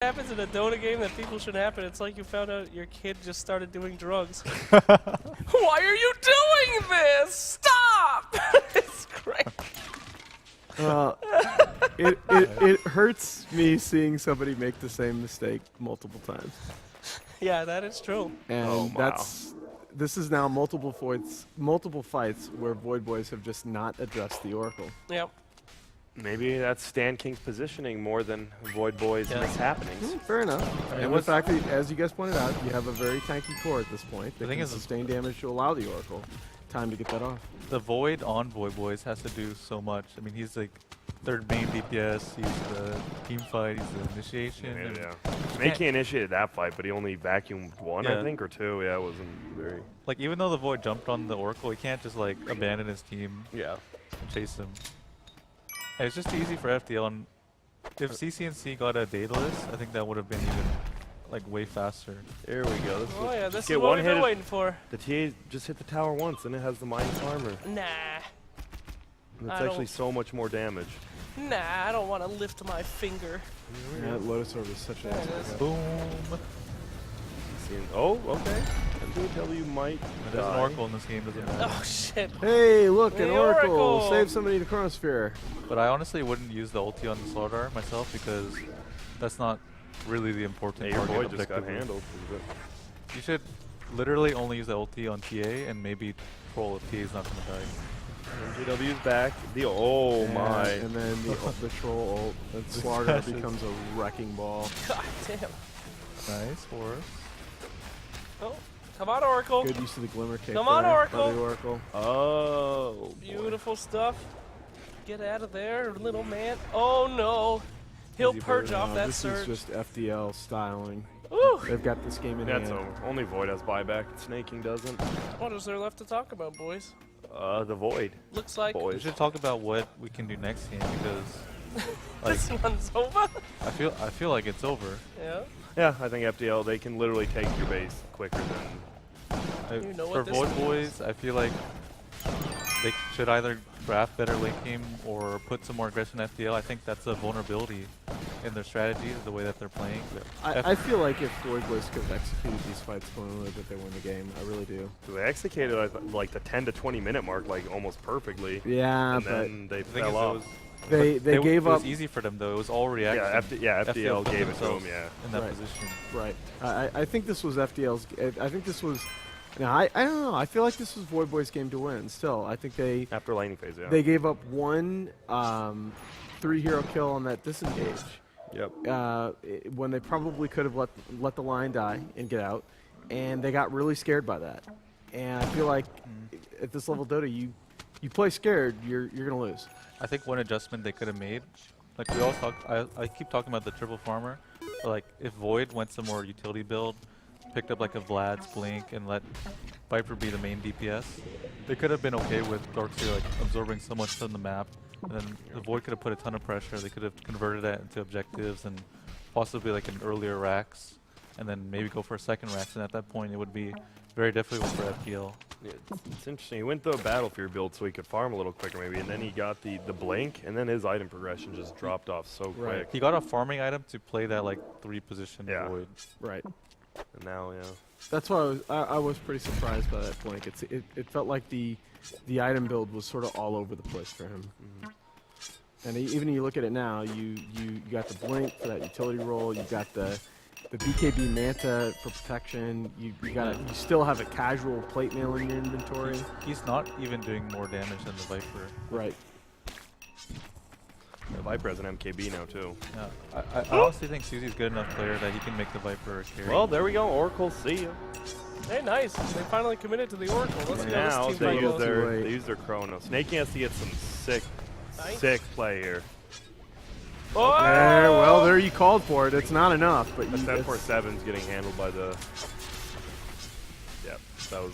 happens in a Dota game that people should happen. It's like you found out your kid just started doing drugs. Why are you doing this? Stop! It's great. It hurts me seeing somebody make the same mistake multiple times. Yeah, that is true. And this is now multiple fights where Void Boys have just not addressed the Oracle. Yep. Maybe that's Stan King's positioning more than Void Boys' mishappenings. Fair enough. And the fact that, as you guys pointed out, you have a very tanky core at this point. That can sustain damage to allow the Oracle time to get that off. The Void on Void Boys has to do so much. I mean, he's like third main DPS, he's the team fight, he's the initiation. Yeah. Makey initiated that fight, but he only vacuumed one, I think, or two. Yeah, it wasn't very... Like, even though the Void jumped on the Oracle, he can't just, like, abandon his team and chase him. And it's just easy for FTL, and if CCNC got a Daedalus, I think that would have been even, like, way faster. There we go. This is what we've been waiting for. The TA just hit the tower once, and it has the minus armor. Nah. And it's actually so much more damage. Nah, I don't want to lift my finger. Yeah, Lotus Orb is such a nice Boom. Oh, okay. MW might There's an Oracle in this game, doesn't matter. Oh, shit. Hey, look, The an Oracle. Oracle. Save somebody to Chronosphere. But I honestly wouldn't use the ulti on the Slardar myself because that's not really the important your target boy just got objectively. handled. You should literally only use the ulti on TA and maybe troll if TA is not going to die. MJW's back. My. And then the troll ult. And Slardar becomes a wrecking ball. God damn. Nice for us. Oh, come on, Oracle. Good use of the Glimmer Cape. Come on, there Oracle. by the Oracle. Oh, Beautiful stuff. Get out of there, little man. Oh, no. He'll purge off that surge. This is just FDL styling. Ooh. They've got this game in hand. That's over. Only Void has buyback. Snaking doesn't. What is there left to talk about, boys? The Void. Looks like We should talk about what we can do next game because like, this one's over. I feel like it's over. Yeah. Yeah, I think FDL, they can literally take your base quicker than... You know For what this Void means. Boys, I feel like they should either draft better late game or put some more aggression in FDL. I think that's a vulnerability in their strategy, the way that they're playing. I feel like if Void Boys could have executed these fights cleanly, that they win the game. I really do. They executed like the 10 to 20 minute mark like almost perfectly. Yeah, and but then they The thing fell is, off. they gave It up. was easy for them though. It was all reaction. FDL put gave it to them, themselves yeah. in that position. Right. I think this was FDL's. I think this was. No, I don't know. I feel like this was Void Boys' game to win. Still, I think they After laning phase, yeah. they gave up one 3-hero kill on that disengage. Yep. When they probably could have let the line die and get out, and they got really scared by that. And I feel like at this level of Dota, you play scared, you're gonna lose. I think one adjustment they could have made, like we all talk, I keep talking about the triple farmer, but like if Void went some more utility build, picked up like a Vlad's Blink and let Viper be the main DPS, they could have been okay with Darkseer like absorbing so much from the map, and then the Void could have put a ton of pressure. They could have converted that into objectives and possibly like an earlier Rax, and then maybe go for a second Rax, and at that point it would be very difficult for FPL. Yeah, it's interesting. He went the Battlefield build so he could farm a little quicker maybe, and then he got the blink, and then his item progression just dropped off so quick. He got a farming item to play that like 3 position Void. Right. And now, yeah. That's why I was pretty surprised by that blink. It felt like the item build was sort of all over the place for him. And even you look at it now, you got the blink for that utility role. You got the BKB Manta for protection. You still have a casual plate mail in your inventory. He's not even doing more damage than the Viper. Right. The Viper has an MKB now too. Yeah, I honestly think Susie's a good enough player that he can make the Viper a carry. Well, there we go. Oracle, see ya. Hey, nice. They finally committed to the Oracle. Let's see Now how this they team use goes. they use their Chrono. Snakey has to get some sick play here. Oh! Well, there you called for it. It's not enough, but The 747's getting handled by the... Yep, that was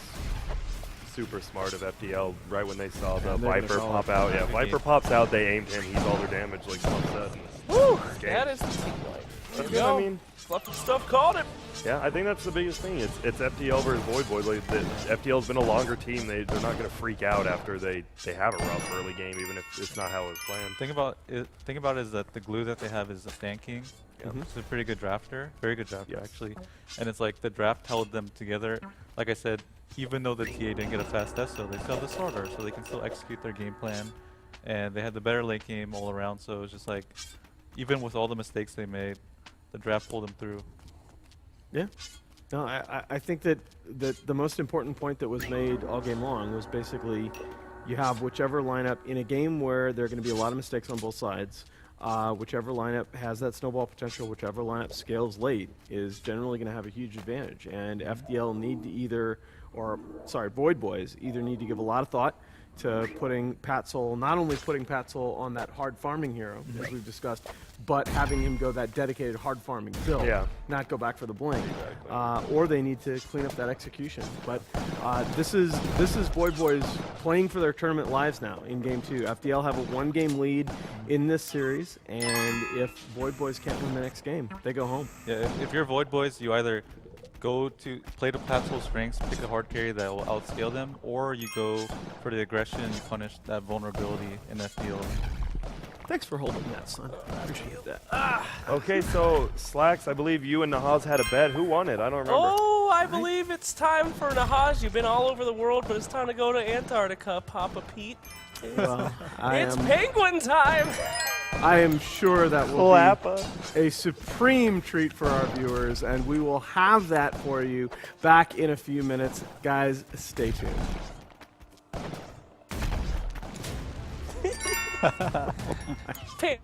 super smart of FDL right when they saw the Viper pop out. Yeah, Viper pops out, they aimed him, he's all their damage like Slum said. Woo! That is the team play. There we go. I mean, Fluffy Stuff called it. yeah, I think that's the biggest thing. It's FDL versus Void Boys. Like, FDL's been a longer team. They're not going to freak out after they have a rough early game, even if it's not how it was planned. Thing about it is that the glue that they have is a Stan King, Yeah. He's a pretty good drafter, very good drafter Yes. actually. And it's like the draft held them together. Like I said, even though the TA didn't get a fast Esso, they still have the starter, so they can still execute their game plan. And they had the better late game all around, so it was just like, even with all the mistakes they made, the draft pulled them through. Yeah. No, I think that the most important point that was made all game long was basically you have whichever lineup in a game where there are going to be a lot of mistakes on both sides. Whichever lineup has that snowball potential, whichever lineup scales late, is generally going to have a huge advantage. And FDL need to either, or sorry, Void Boys either need to give a lot of thought to putting Patzel, not only putting Patzel on that hard farming hero, as we've discussed, but having him go that dedicated hard farming build, not go back for the blink. Or they need to clean up that execution. But this is Void Boys playing for their tournament lives now in Game 2. FDL have a 1-game lead in this series, and if Void Boys can't win the next game, they go home. Yeah, if you're Void Boys, you either go to play to Patzel's strengths, pick a hard carry that will outscale them, or you go for the aggression and you punish that vulnerability in that field. Thanks for holding that, son. Appreciate that. Okay, so Slacks, I believe you and Nahaz had a bet. Who won it? I don't remember. Oh, I believe it's time for Nahaj. You've been all over the world, but it's time to go to Antarctica, Papa Pete. Well, It's penguin time! I am sure that will be a supreme treat for our viewers, and we will have that for you back in a few minutes. Guys, stay tuned. Pin-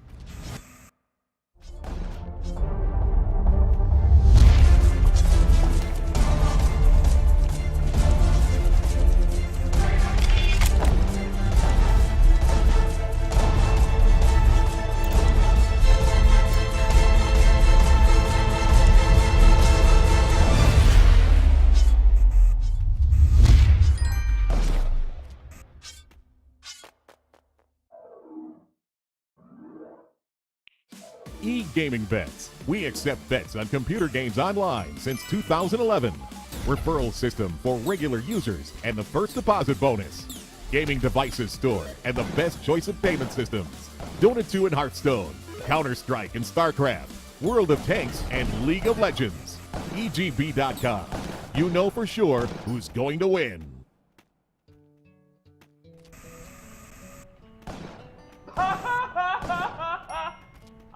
E-Gaming Bets. We accept bets on computer games online since 2011. Referral system for regular users and the first deposit bonus. Gaming devices store and the best choice of payment systems. Dota 2 and Hearthstone, Counter-Strike and StarCraft, World of Tanks and League of Legends. EGB.com. You know for sure who's going to win.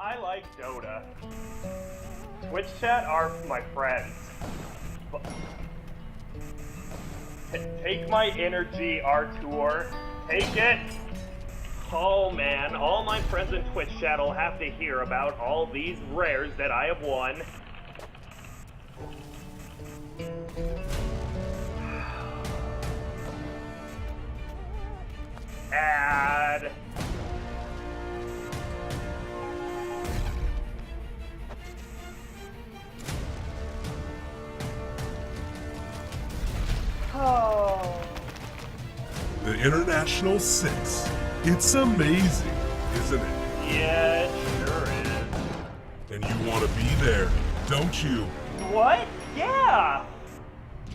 I like Dota. Twitch chat are my friends. Take my energy, Artur. Take it. Oh man, all my friends in Twitch chat will have to hear about all these rares that I have won. Add. The International 6. It's amazing, isn't it? Yeah, it sure is. And you want to be there, don't you? What? Yeah!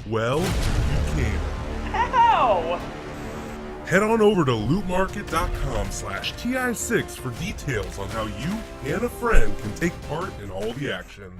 Well, you can. How? Head on over to lootmarket.com/TI6 for details on how you and a friend can take part in all the action.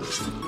cool.